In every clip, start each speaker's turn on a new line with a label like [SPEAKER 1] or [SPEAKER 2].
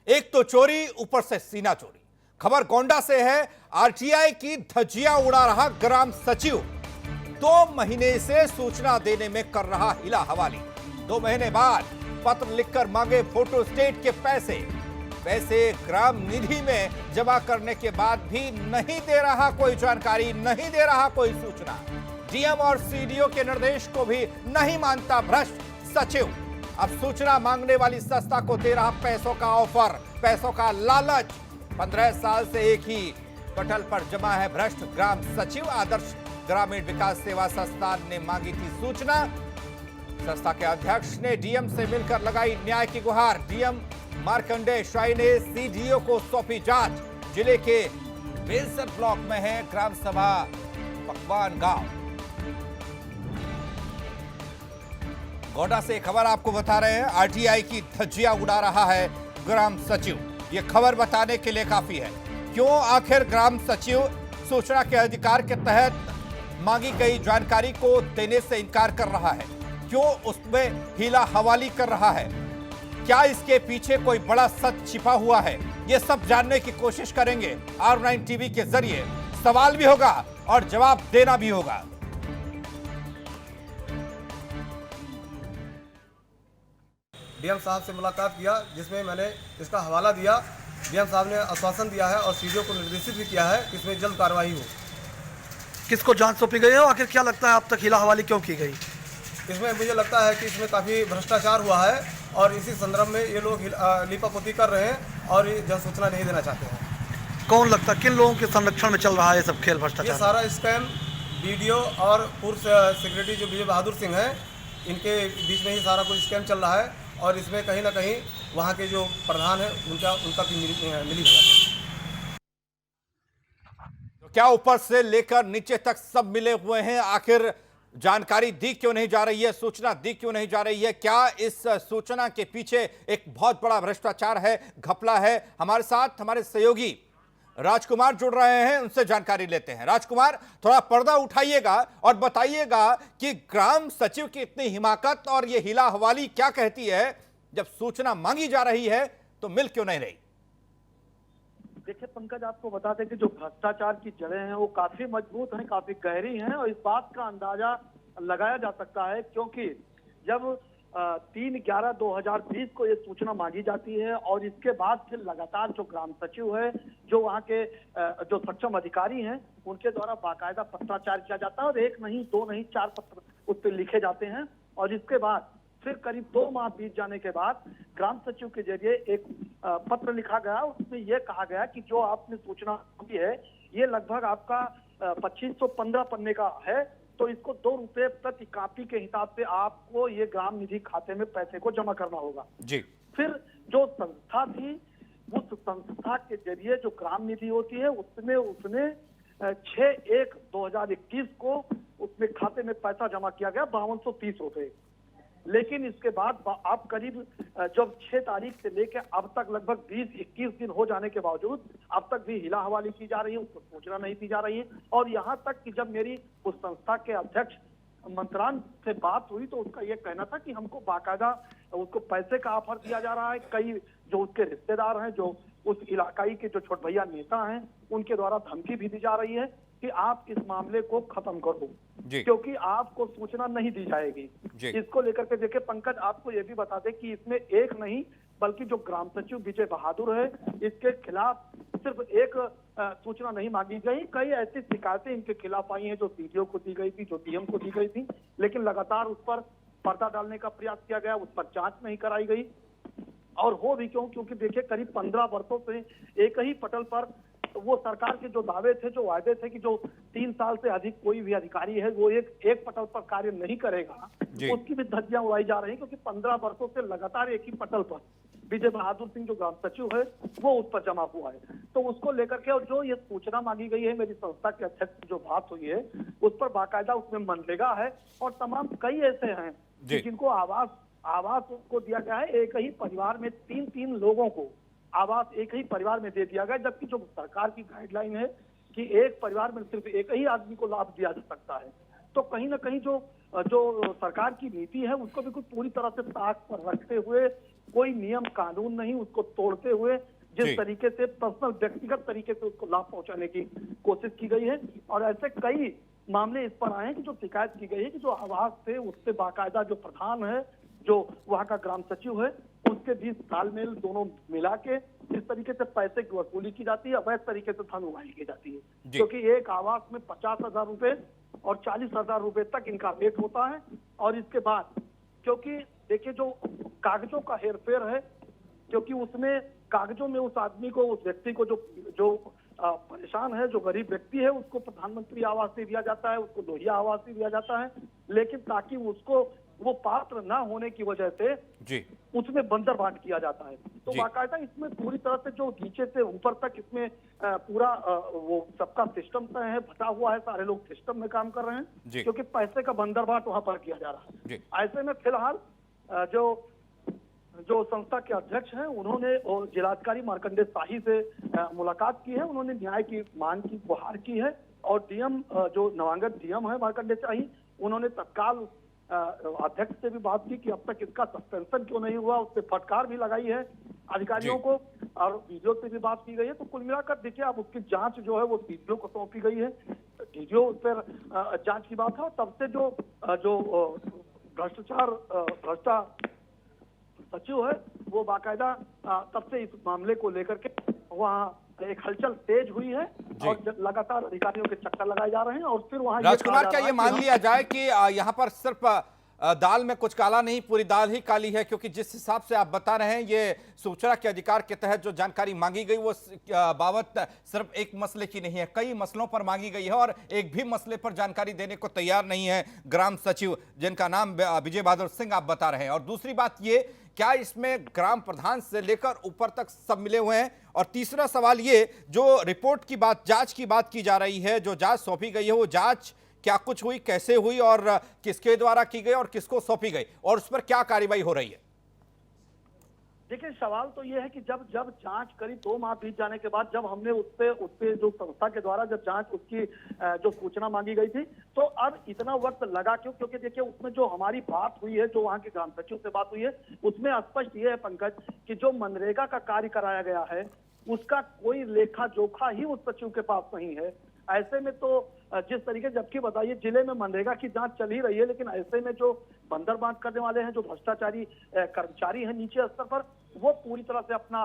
[SPEAKER 1] एक तो चोरी, ऊपर से सीना चोरी। खबर गोंडा से है। आरटीआई की धज्जियां उड़ा रहा ग्राम सचिव 2 महीने से सूचना देने में कर रहा हिला हवाली। 2 महीने बाद पत्र लिखकर मांगे फोटो स्टेट के पैसे ग्राम निधि में जमा करने के बाद भी नहीं दे रहा कोई जानकारी, नहीं दे रहा कोई सूचना। डीएम और सीडीओ के निर्देश को भी नहीं मानता भ्रष्ट सचिव। अब सूचना मांगने वाली संस्था को दे रहा पैसों का ऑफर, पैसों का लालच। 15 साल से एक ही पटल पर जमा है भ्रष्ट ग्राम सचिव। आदर्श ग्रामीण विकास सेवा संस्थान ने मांगी थी सूचना। संस्था के अध्यक्ष ने डीएम से मिलकर लगाई न्याय की गुहार। डीएम मार्कंडेय शाही ने सीडीओ को सौंपी जांच। जिले के बेलसर ब्लॉक में है ग्राम सभा पकवान गांव। गोंडा से खबर आपको बता रहे हैं। आरटीआई की धज्जियां उड़ा रहा है ग्राम सचिव। यह खबर बताने के लिए काफी है। क्यों आखिर ग्राम सचिव सूचना के अधिकार के तहत मांगी गई जानकारी को देने से इनकार कर रहा है? क्यों उसमें हीला हवाली कर रहा है? क्या इसके पीछे कोई बड़ा सच छिपा हुआ है? यह सब जानने की कोशिश करेंगे R9 टीवी के जरिए। सवाल भी होगा और जवाब देना भी होगा।
[SPEAKER 2] डीएम साहब से मुलाकात किया, जिसमें मैंने इसका हवाला दिया। डीएम साहब ने आश्वासन दिया है और सीडीओ को निर्देशित भी किया है कि इसमें जल्द कार्रवाई हो।
[SPEAKER 3] किसको जांच सौंपी गई है और आखिर क्या लगता है अब तक हिला हवाली क्यों की गई?
[SPEAKER 2] इसमें मुझे लगता है कि इसमें काफ़ी भ्रष्टाचार हुआ है और इसी संदर्भ में ये लोग लीपापोती कर रहे हैं और ये जन सूचना नहीं देना चाहते हैं।
[SPEAKER 3] कौन लगता है, किन लोगों के संरक्षण में चल रहा है ये सब खेल भ्रष्टाचार?
[SPEAKER 2] ये सारा स्कैम बीडीओ और पूर्व सेक्रेटरी जो विजय बहादुर सिंह हैं, इनके बीच में ही सारा कुछ स्कैम चल रहा है और इसमें कहीं ना कहीं वहाँ के जो प्रधान है उनका भी मिली भगत है।
[SPEAKER 1] तो क्या ऊपर से लेकर नीचे तक सब मिले हुए हैं? आखिर जानकारी दी क्यों नहीं जा रही है? सूचना दी क्यों नहीं जा रही है? क्या इस सूचना के पीछे एक बहुत बड़ा भ्रष्टाचार है, घपला है? हमारे साथ हमारे सहयोगी राजकुमार जुड़ रहे हैं, उनसे जानकारी लेते हैं। राजकुमार, थोड़ा पर्दा उठाइएगा और बताइएगा कि ग्राम सचिव की इतनी हिमाकत और ये हिला हवाली क्या कहती है? जब सूचना मांगी जा रही है तो मिल क्यों नहीं रही?
[SPEAKER 4] देखिए पंकज, आपको बता दें कि जो भ्रष्टाचार की जड़ें हैं वो काफी मजबूत हैं, काफी गहरी हैं और इस बात का अंदाजा लगाया जा सकता है क्योंकि जब 3/11/2020 को ये सूचना मांगी जाती है और इसके बाद फिर लगातार जो ग्राम सचिव है, जो वहाँ के जो सक्षम अधिकारी हैं, उनके द्वारा बाकायदा पत्राचार किया जाता है और 1 नहीं 2 नहीं 4 पत्र उस पर लिखे जाते हैं। और इसके बाद फिर करीब 2 माह बीत जाने के बाद ग्राम सचिव के जरिए एक पत्र लिखा गया। उसमें यह कहा गया कि जो आपने सूचना दी है ये लगभग आपका 2515 पन्ने का है, तो इसको 2 रुपए प्रति कॉपी के हिसाब से आपको ये ग्राम निधि खाते में पैसे को जमा करना होगा
[SPEAKER 1] जी।
[SPEAKER 4] फिर जो संस्था थी, उस संस्था के जरिए जो ग्राम निधि होती है उसमें उसने 6/1/2021 को उसमें खाते में पैसा जमा किया गया 5230 रुपए। लेकिन इसके बाद आप करीब जब 6 तारीख से लेकर अब तक लगभग 20-21 दिन हो जाने के बावजूद अब तक भी हिला हवाली की जा रही है, उसको सूचना नहीं दी जा रही है। और यहाँ तक कि जब मेरी उस संस्था के अध्यक्ष मंत्रान से बात हुई तो उसका ये कहना था कि हमको बाकायदा उसको पैसे का ऑफर दिया जा रहा है। कई जो उसके रिश्तेदार हैं, जो उस इलाकाई के जो छोट भैया नेता हैं, उनके द्वारा धमकी भी दी जा रही है कि आप इस मामले को खत्म कर दो क्योंकि आपको सूचना नहीं दी जाएगी। इसको लेकर के देखिए पंकज, आपको ये भी बता दें कि इसमें एक नहीं बल्कि जो ग्राम सचिव विजय बहादुर है, इसके खिलाफ सिर्फ एक सूचना नहीं मांगी गई, कई ऐसी शिकायतें इनके खिलाफ आई हैं जो सीडीओ को दी गई थी, जो डीएम को दी गई थी, लेकिन लगातार उस पर पर्दा डालने का प्रयास किया गया, उस पर जांच नहीं कराई गई। और हो भी क्यों, क्योंकि देखिए करीब 15 वर्षों से एक ही पटल पर वो सरकार के जो दावे थे, जो वायदे थे कि जो 3 साल से अधिक कोई भी अधिकारी है वो एक पटल पर कार्य नहीं करेगा, उसकी भी धज्जियां उड़ाई जा रही हैं क्योंकि 15 वर्षों से लगातार एक ही पटल पर विजय बहादुर सिंह जो ग्राम सचिव है वो उस पर जमा हुआ है। तो उसको लेकर के और जो ये सूचना मांगी गई है, मेरी संस्था के अध्यक्ष की जो बात हुई है उस पर बाकायदा उसमें मनरेगा है और तमाम कई ऐसे हैं जिनको आवास को दिया गया है। एक ही परिवार में 3-3 लोगों को आवास एक ही परिवार में दे दिया गया, जबकि जो सरकार की गाइडलाइन है कि एक परिवार में सिर्फ एक ही आदमी को लाभ दिया जा सकता है। तो कहीं ना कहीं जो सरकार की नीति है उसको भी कुछ पूरी तरह से ताक पर रखते हुए कोई नियम कानून नहीं, उसको तोड़ते हुए
[SPEAKER 1] जी।
[SPEAKER 4] जिस तरीके से पर्सनल व्यक्तिगत तरीके से उसको लाभ पहुंचाने की कोशिश की गई है। और ऐसे कई मामले इस पर आए हैं कि जो शिकायत की गई है कि जो आवास थे उससे बाकायदा जो प्रधान है, जो वहां का ग्राम सचिव है, उसके बीच तालमेल दोनों मिला के इस तरीके से पैसे की वसूली की जाती है, अवैध तरीके से धन उगाही की जाती है।
[SPEAKER 1] जी।
[SPEAKER 4] क्योंकि एक आवास में 50,000 रुपए और 40,000 रुपए तक इनका रेट होता है। और इसके बाद क्योंकि देखिए जो कागजों का हेरफेर है, क्योंकि उसमें कागजों में उस आदमी को, उस व्यक्ति को जो परेशान है, जो गरीब व्यक्ति है, उसको प्रधानमंत्री आवास नहीं दिया जाता है, उसको लोहिया आवास नहीं दिया जाता है, लेकिन ताकि उसको वो पात्र ना होने की वजह से
[SPEAKER 1] जी
[SPEAKER 4] उसमें बंदर बांट किया जाता है। तो
[SPEAKER 1] जी।
[SPEAKER 4] बाकायदा इसमें पूरी तरह से जो नीचे से ऊपर तक इसमें पूरा वो सबका सिस्टम तय है, बटा हुआ है, सारे लोग सिस्टम में काम कर रहे
[SPEAKER 1] जी।
[SPEAKER 4] हैं, क्योंकि पैसे का बंदर बांट वहां पर किया जा रहा है।
[SPEAKER 1] जी।
[SPEAKER 4] ऐसे में फिलहाल जो संस्था के अध्यक्ष हैं, उन्होंने जिलाधिकारी मार्कंडेय शाही से मुलाकात की है, उन्होंने न्याय की मांग की गुहार की है। और डीएम जो नवांगत डीएम है मार्कंडेय शाही, उन्होंने तत्काल अध्यक्ष से भी बात की कि अब तक इसका सस्पेंशन क्यों नहीं हुआ, उससे फटकार भी लगाई है अधिकारियों को, और वीडियो से भी बात की गई है। तो कुल मिलाकर देखिए, अब उसकी जांच जो है वो डीडीओ को सौंपी गई है, डीडीओ उस पर जांच की बात है। तब से जो भ्रष्टा सचिव है, वो बाकायदा तब से इस मामले को लेकर के वहाँ एक हलचल तेज हुई है और लगातार अधिकारियों के चक्कर लगाए जा रहे हैं। और फिर वहाँ
[SPEAKER 1] राजकुमार, क्या ये मान लिया जाए कि यहाँ पर सिर्फ दाल में कुछ काला नहीं, पूरी दाल ही काली है? क्योंकि जिस हिसाब से आप बता रहे हैं, ये सूचना के अधिकार के तहत जो जानकारी मांगी गई वो बाबत सिर्फ एक मसले की नहीं है, कई मसलों पर मांगी गई है, और एक भी मसले पर जानकारी देने को तैयार नहीं है ग्राम सचिव, जिनका नाम विजय बहादुर सिंह आप बता रहे हैं। और दूसरी बात ये, क्या इसमें ग्राम प्रधान से लेकर ऊपर तक सब मिले हुए हैं? और तीसरा सवाल ये, जो रिपोर्ट की बात, जांच की बात की जा रही है, जो जांच सौंपी गई है, वो जांच क्या कुछ हुई, कैसे हुई, और किसके द्वारा की गई और किसको सौंपी गई, और उस पर क्या कार्रवाई हो रही है?
[SPEAKER 4] देखिए, सवाल तो ये है कि जब जांच करी 2 माह बीत जाने के बाद, जब हमने उसपे जो संस्था के द्वारा जब जांच उसकी जो सूचना मांगी गई थी, तो अब इतना वक्त लगा क्यों? क्योंकि देखिए, उसमें जो हमारी बात हुई है, जो वहाँ के ग्राम सचिव से बात हुई है, उसमें स्पष्ट ये है पंकज कि जो मनरेगा का कार्य कराया गया है, उसका कोई लेखा जोखा ही उस सचिव के पास नहीं है। ऐसे में तो जिस तरीके, जबकि बताइए जिले में मनरेगा की जांच चल ही रही है, लेकिन ऐसे में जो बंदर बांट करने वाले हैं, जो भ्रष्टाचारी कर्मचारी हैं नीचे स्तर पर, वो पूरी तरह से अपना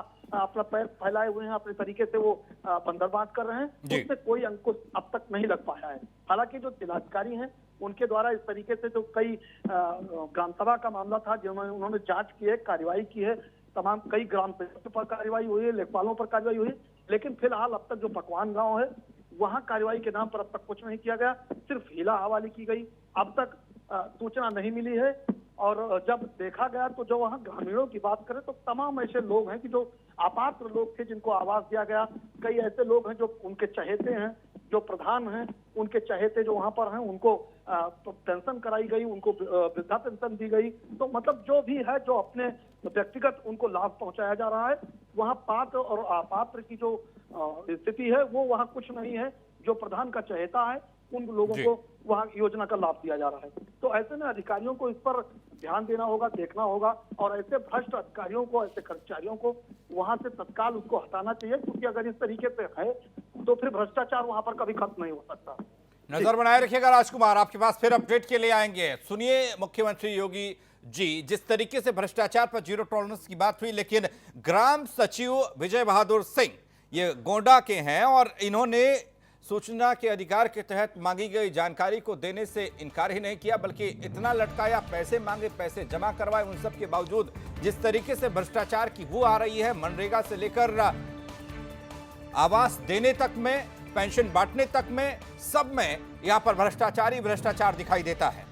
[SPEAKER 4] पैर फैलाए हुए हैं, अपने तरीके से वो बंदर बांट कर रहे हैं। उसमें कोई अंकुश अब तक नहीं लग पाया है। हालांकि जो जिलाधिकारी हैं, उनके द्वारा इस तरीके से जो कई ग्राम सभा का मामला था, जिन्होंने उन्होंने जांच की है, कार्रवाई की है, तमाम कई ग्राम पंचायतों पर कार्रवाई हुई है, लेखपालों पर कार्रवाई हुई है, लेकिन फिलहाल अब तक जो पकवान गांव है, वहां कार्रवाई के नाम पर अब तक कुछ नहीं किया गया, सिर्फ हीला हवाली की गई। अब तक सूचना नहीं मिली है। और जब देखा गया तो जो वहाँ ग्रामीणों की बात करें तो तमाम ऐसे लोग हैं कि जो अपात्र लोग थे, जिनको आवास दिया गया। कई ऐसे लोग हैं जो उनके चहेते हैं, जो प्रधान हैं, उनके चहेते जो वहां पर हैं, उनको पेंशन कराई गई, उनको वृद्धा पेंशन दी गई। तो मतलब जो भी है, जो अपने व्यक्तिगत उनको लाभ पहुंचाया जा रहा है, वहां पात्र और अपात्र की जो स्थिति है, वो वहां कुछ नहीं है। जो प्रधान का चहेता है, उन लोगों को वहां योजना का लाभ दिया जा रहा है। तो ऐसे में अधिकारियों को इस पर ध्यान देना होगा, देखना होगा, और ऐसे भ्रष्ट अधिकारियों को, ऐसे कर्मचारियों को वहां से तत्काल उसको हटाना चाहिए, क्योंकि अगर इस तरीके से है तो फिर भ्रष्टाचार वहां पर कभी खत्म नहीं हो सकता।
[SPEAKER 1] नजर बनाए रखिएगा राजकुमार, आपके पास फिर अपडेट के लिए आएंगे। सुनिए मुख्यमंत्री योगी जी, जिस तरीके से भ्रष्टाचार पर जीरो टॉलरेंस की बात हुई, लेकिन ग्राम सचिव विजय बहादुर सिंह ये गोंडा के हैं, और इन्होंने सूचना के अधिकार के तहत मांगी गई जानकारी को देने से इनकार ही नहीं किया, बल्कि इतना लटकाया, पैसे मांगे, पैसे जमा करवाए। उन सब के बावजूद जिस तरीके से भ्रष्टाचार की बू आ रही है, मनरेगा से लेकर आवास देने तक में, पेंशन बांटने तक में, सब में यहां पर भ्रष्टाचार ही भ्रष्टाचार दिखाई देता है।